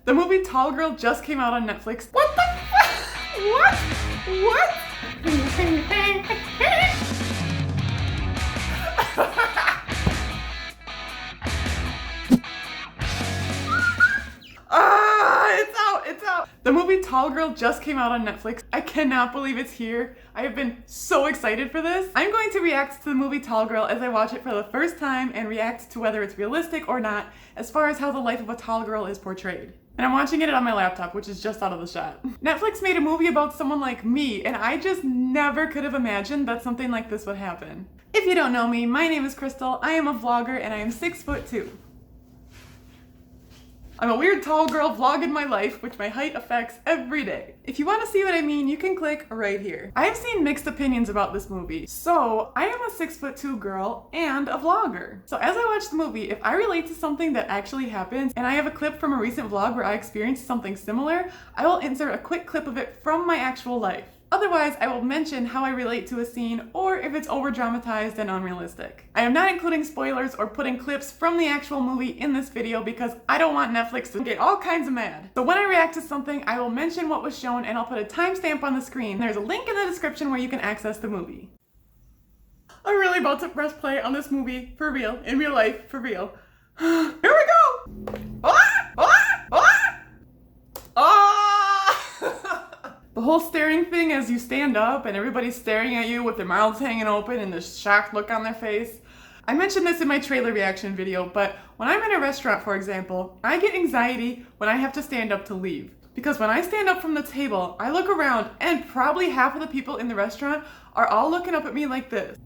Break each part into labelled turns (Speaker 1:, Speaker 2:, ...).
Speaker 1: The movie Tall Girl just came out on Netflix. What the What? What? It's out. The movie Tall Girl just came out on Netflix. I cannot believe it's here. I have been so excited for this. I'm going to react to the movie Tall Girl as I watch it for the first time and react to whether it's realistic or not as far as how the life of a tall girl is portrayed. And I'm watching it on my laptop, which is just out of the shot. Netflix made a movie about someone like me, and I just never could have imagined that something like this would happen. If you don't know me, my name is Crystal. I am a vlogger and I am 6'2". I'm a weird tall girl vlogging my life, which my height affects every day. If you want to see what I mean, you can click right here. I have seen mixed opinions about this movie. So I am a 6'2" girl and a vlogger. So as I watch the movie, if I relate to something that actually happens, and I have a clip from a recent vlog where I experienced something similar, I will insert a quick clip of it from my actual life. Otherwise, I will mention how I relate to a scene or if it's over-dramatized and unrealistic. I am not including spoilers or putting clips from the actual movie in this video because I don't want Netflix to get all kinds of mad. So when I react to something, I will mention what was shown and I'll put a timestamp on the screen. There's a link in the description where you can access the movie. I'm really about to press play on this movie for real, in real life, for real. Here we go! Ah! Ah! Ah! Ah! The whole staring thing as you stand up and everybody's staring at you with their mouths hanging open and this shocked look on their face. I mentioned this in my trailer reaction video, but when I'm in a restaurant, for example, I get anxiety when I have to stand up to leave. Because when I stand up from the table, I look around and probably half of the people in the restaurant are all looking up at me like this.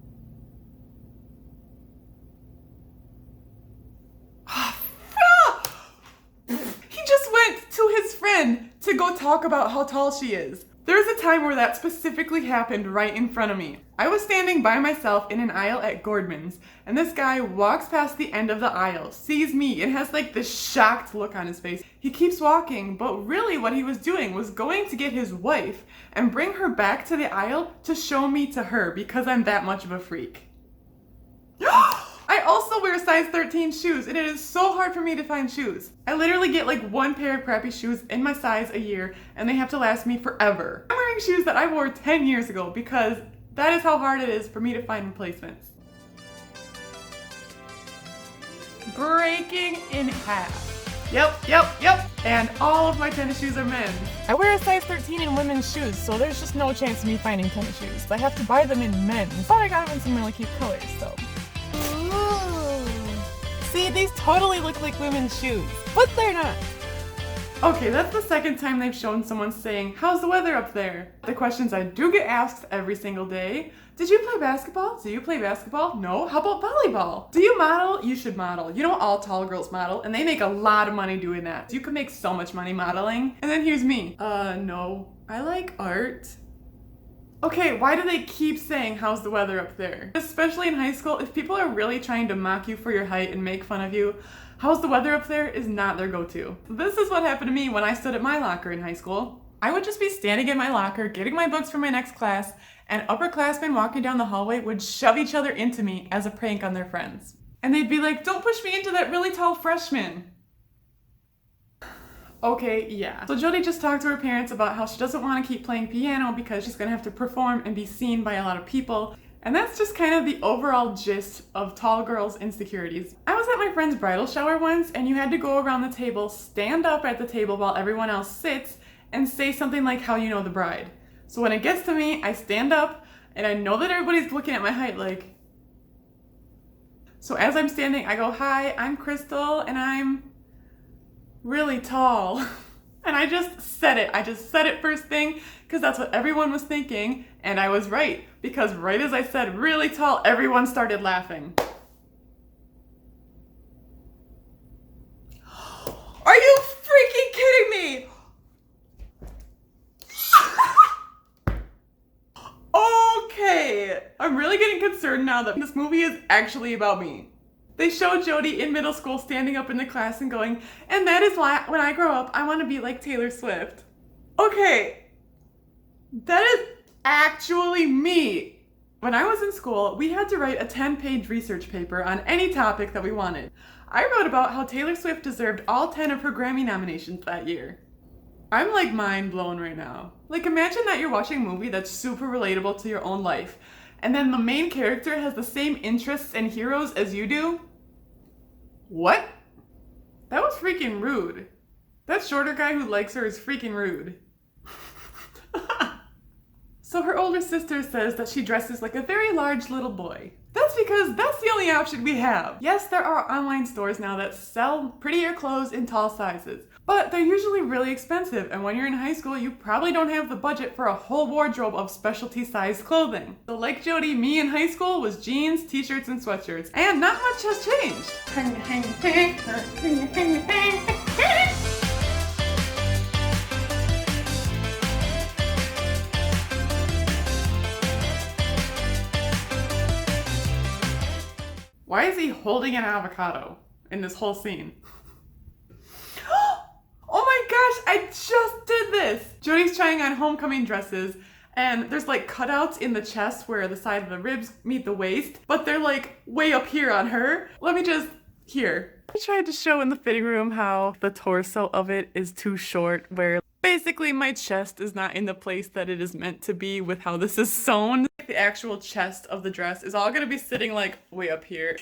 Speaker 1: He just went to his friend to go talk about how tall she is. There's a time where that specifically happened right in front of me. I was standing by myself in an aisle at Gordman's, and this guy walks past the end of the aisle, sees me, and has like this shocked look on his face. He keeps walking, but really what he was doing was going to get his wife and bring her back to the aisle to show me to her because I'm that much of a freak. I also wear size 13 shoes, and it is so hard for me to find shoes. I literally get like one pair of crappy shoes in my size a year, and they have to last me forever. I'm wearing shoes that I wore 10 years ago because that is how hard it is for me to find replacements. Breaking in half. Yep. And all of my tennis shoes are men's. I wear a size 13 in women's shoes, so there's just no chance of me finding tennis shoes. I have to buy them in men's, but I got them in some really cute colors, so. See, these totally look like women's shoes, but they're not. Okay, that's the second time they've shown someone saying, "How's the weather up there?" The questions I do get asked every single day. Did you play basketball? Do you play basketball? No. How about volleyball? Do you model? You should model. You know all tall girls model, and they make a lot of money doing that. You can make so much money modeling. And then here's me. No. I like art. Okay, why do they keep saying, "How's the weather up there?" Especially in high school, if people are really trying to mock you for your height and make fun of you, "How's the weather up there?" is not their go-to. This is what happened to me when I stood at my locker in high school. I would just be standing in my locker, getting my books for my next class, and upperclassmen walking down the hallway would shove each other into me as a prank on their friends. And they'd be like, "Don't push me into that really tall freshman." Okay, yeah. So Jody just talked to her parents about how she doesn't want to keep playing piano because she's gonna have to perform and be seen by a lot of people. And that's just kind of the overall gist of tall girls' insecurities. I was at my friend's bridal shower once, and you had to go around the table, stand up at the table while everyone else sits, and say something like how you know the bride. So when it gets to me, I stand up, and I know that everybody's looking at my height like. So as I'm standing, I go, "Hi, I'm Crystal, and I'm really tall." And I just said it. I just said it first thing because that's what everyone was thinking, and I was right because right as I said really tall, everyone started laughing. Are you freaking kidding me? Okay, I'm really getting concerned now that this movie is actually about me. They showed Jody in middle school standing up in the class and going, "And that is why when I grow up, I want to be like Taylor Swift." Okay, that is actually me. When I was in school, we had to write a 10-page research paper on any topic that we wanted. I wrote about how Taylor Swift deserved all 10 of her Grammy nominations that year. I'm like mind blown right now. Like imagine that you're watching a movie that's super relatable to your own life, and then the main character has the same interests and heroes as you do? What? That was freaking rude. That shorter guy who likes her is freaking rude. So her older sister says that she dresses like a very large little boy. That's because that's the only option we have. Yes, there are online stores now that sell prettier clothes in tall sizes, but they're usually really expensive, and when you're in high school, you probably don't have the budget for a whole wardrobe of specialty sized clothing. So like Jody, me in high school was jeans, t-shirts, and sweatshirts, and not much has changed. Why is he holding an avocado in this whole scene? Oh my gosh, I just did this! Jody's trying on homecoming dresses, and there's like cutouts in the chest where the side of the ribs meet the waist, but they're like way up here on her. Here. I tried to show in the fitting room how the torso of it is too short, where basically my chest is not in the place that it is meant to be with how this is sewn. The actual chest of the dress is all gonna be sitting like way up here.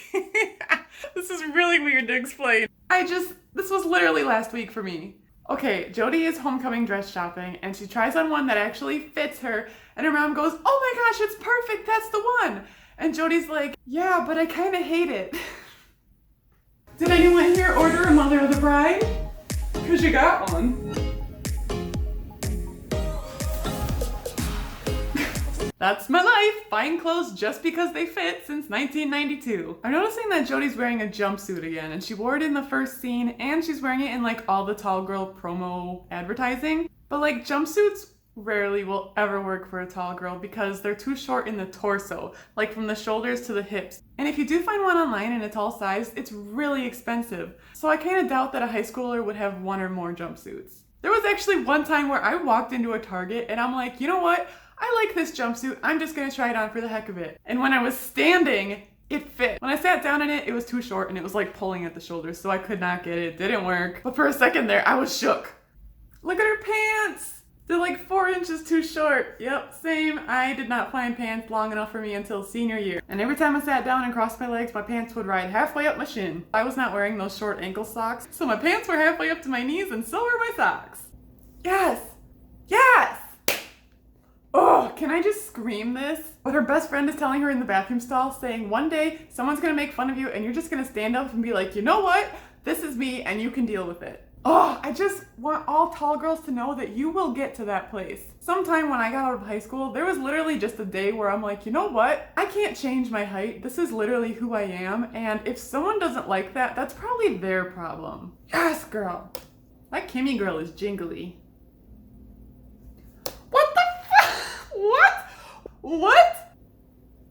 Speaker 1: This is really weird to explain. This was literally last week for me. Okay, Jody is homecoming dress shopping and she tries on one that actually fits her and her mom goes, "Oh my gosh, it's perfect, that's the one." And Jody's like, "Yeah, but I kinda hate it." Did anyone here order a Mother of the Bride? Cause you got one. That's my life, buying clothes just because they fit since 1992. I'm noticing that Jody's wearing a jumpsuit again, and she wore it in the first scene, and she's wearing it in like all the tall girl promo advertising. But like jumpsuits rarely will ever work for a tall girl because they're too short in the torso, like from the shoulders to the hips. And if you do find one online in a tall size, it's really expensive. So I kind of doubt that a high schooler would have one or more jumpsuits. There was actually one time where I walked into a Target and I'm like, you know what? I like this jumpsuit, I'm just gonna try it on for the heck of it. And when I was standing, it fit. When I sat down in it, it was too short and it was like pulling at the shoulders, so I could not get it. It didn't work. But for a second there, I was shook. Look at her pants! They're like 4 inches too short. Yep, same. I did not find pants long enough for me until senior year. And every time I sat down and crossed my legs, my pants would ride halfway up my shin. I was not wearing those short ankle socks, so my pants were halfway up to my knees and so were my socks. Yes! Yes! Oh, can I just scream this? But her best friend is telling her in the bathroom stall, saying one day someone's gonna make fun of you and you're just gonna stand up and be like, you know what? This is me and you can deal with it. Oh, I just want all tall girls to know that you will get to that place. Sometime when I got out of high school, there was literally just a day where I'm like, you know what? I can't change my height. This is literally who I am. And if someone doesn't like that, that's probably their problem. Yes, girl. That Kimmy girl is jingly.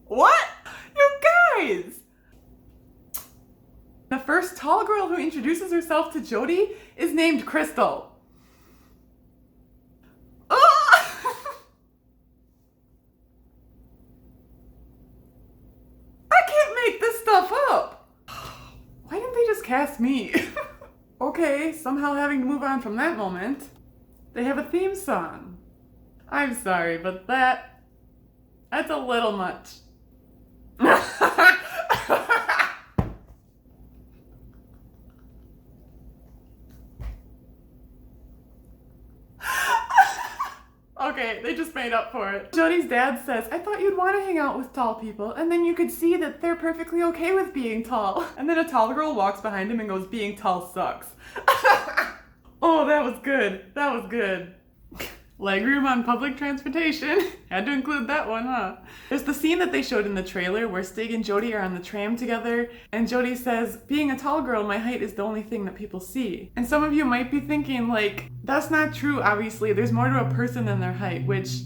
Speaker 1: What? You guys! The first tall girl who introduces herself to Jody is named Crystal. I can't make this stuff up. Why didn't they just cast me? Okay, somehow having to move on from that moment. They have a theme song. I'm sorry, but that's a little much. Okay, they just made up for it. Jody's dad says, I thought you'd want to hang out with tall people, and then you could see that they're perfectly okay with being tall. And then a tall girl walks behind him and goes, being tall sucks. Oh, that was good. That was good. Legroom on public transportation. Had to include that one, huh? There's the scene that they showed in the trailer where Stig and Jody are on the tram together, and Jody says, being a tall girl, my height is the only thing that people see. And some of you might be thinking, like, that's not true, obviously. There's more to a person than their height, which,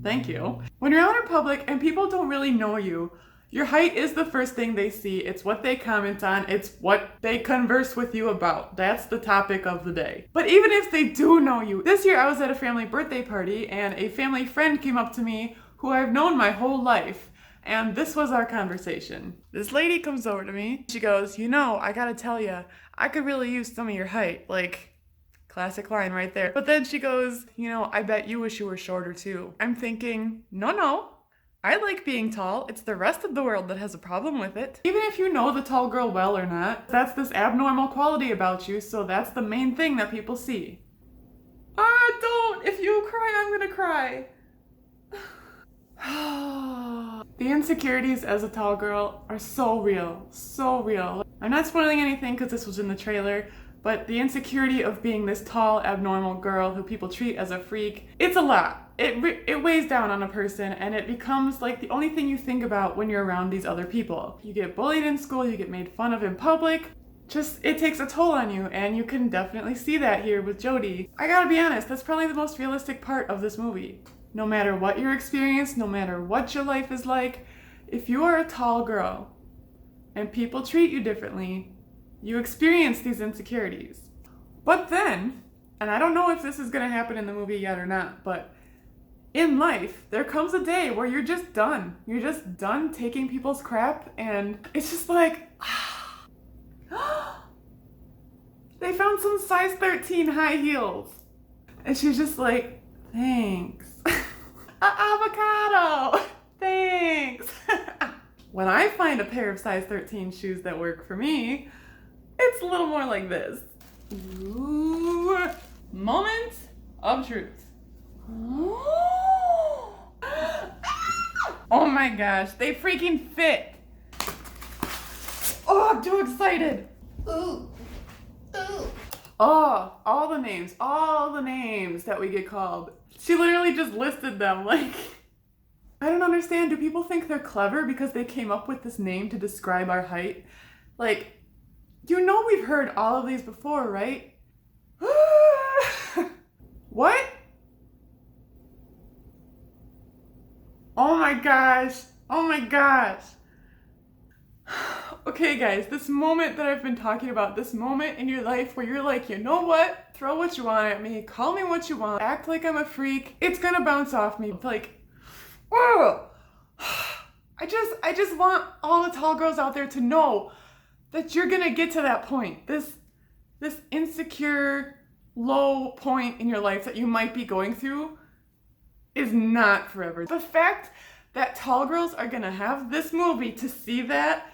Speaker 1: thank you. When you're out in public and people don't really know you, your height is the first thing they see. It's what they comment on. It's what they converse with you about. That's the topic of the day. But even if they do know you, this year I was at a family birthday party and a family friend came up to me who I've known my whole life. And this was our conversation. This lady comes over to me. She goes, you know, I gotta tell you, I could really use some of your height. Like, classic line right there. But then she goes, you know, I bet you wish you were shorter too. I'm thinking, no. I like being tall. It's the rest of the world that has a problem with it. Even if you know the tall girl well or not, that's this abnormal quality about you, so that's the main thing that people see. Don't! If you cry, I'm gonna cry. The insecurities as a tall girl are so real, so real. I'm not spoiling anything because this was in the trailer, but the insecurity of being this tall, abnormal girl who people treat as a freak, it's a lot. It weighs down on a person, and it becomes like the only thing you think about when you're around these other people. You get bullied in school, you get made fun of in public. It takes a toll on you, and you can definitely see that here with Jodie. I gotta be honest, that's probably the most realistic part of this movie. No matter what your experience, no matter what your life is like, if you are a tall girl and people treat you differently, you experience these insecurities. But then, and I don't know if this is gonna happen in the movie yet or not, but in life, there comes a day where you're just done. You're just done taking people's crap, and it's just like, they found some size 13 high heels. And she's just like, thanks. Avocado! Thanks! When I find a pair of size 13 shoes that work for me, it's a little more like this. Ooh, moment of truth. Oh my gosh, they freaking fit! Oh, I'm too excited! Ooh. Oh, all the names that we get called. She literally just listed them, like, I don't understand. Do people think they're clever because they came up with this name to describe our height? Like, you know we've heard all of these before, right? What? Oh my gosh. Okay guys, this moment that I've been talking about, this moment in your life where you're like, you know what? Throw what you want at me, call me what you want, act like I'm a freak, it's gonna bounce off me. Like, whoa! I just want all the tall girls out there to know that you're gonna get to that point. This insecure, low point in your life that you might be going through is not forever. The fact that tall girls are gonna have this movie to see that,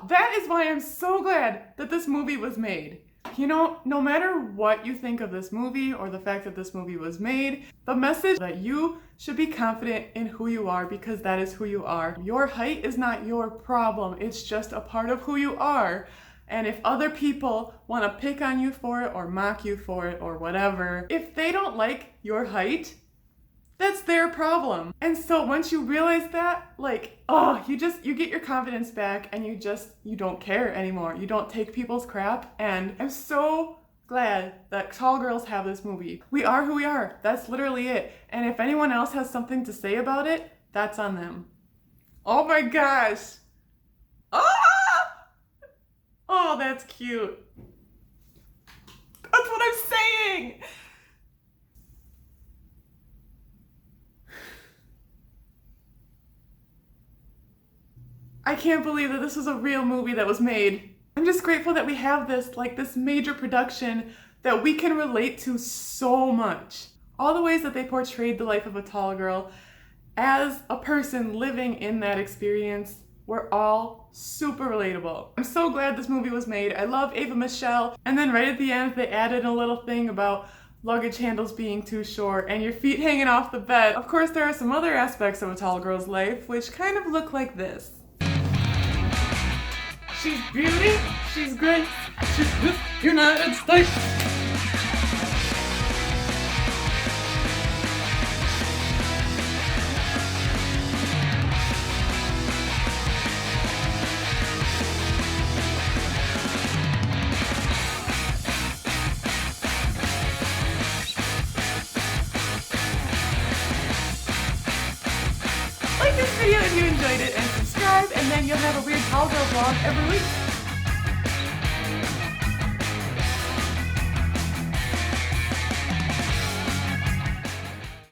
Speaker 1: that is why I'm so glad that this movie was made. You know, no matter what you think of this movie or the fact that this movie was made, the message that you should be confident in who you are, because that is who you are. Your height is not your problem. It's just a part of who you are. And if other people want to pick on you for it or mock you for it or whatever, if they don't like your height, that's their problem. And so once you realize that, like, you get your confidence back, and you don't care anymore. You don't take people's crap. And I'm so glad that tall girls have this movie. We are who we are. That's literally it. And if anyone else has something to say about it, that's on them. Oh my gosh. Oh, that's cute. That's what I'm saying. I can't believe that this was a real movie that was made. I'm just grateful that we have this major production that we can relate to so much. All the ways that they portrayed the life of a tall girl as a person living in that experience were all super relatable. I'm so glad this movie was made. I love Ava Michelle. And then right at the end, they added a little thing about luggage handles being too short and your feet hanging off the bed. Of course, there are some other aspects of a tall girl's life which kind of look like this. She's beauty, she's great, she's Miss United States. Like this video if you enjoyed it, and subscribe, and then you'll have a weird tall girl vlog every week.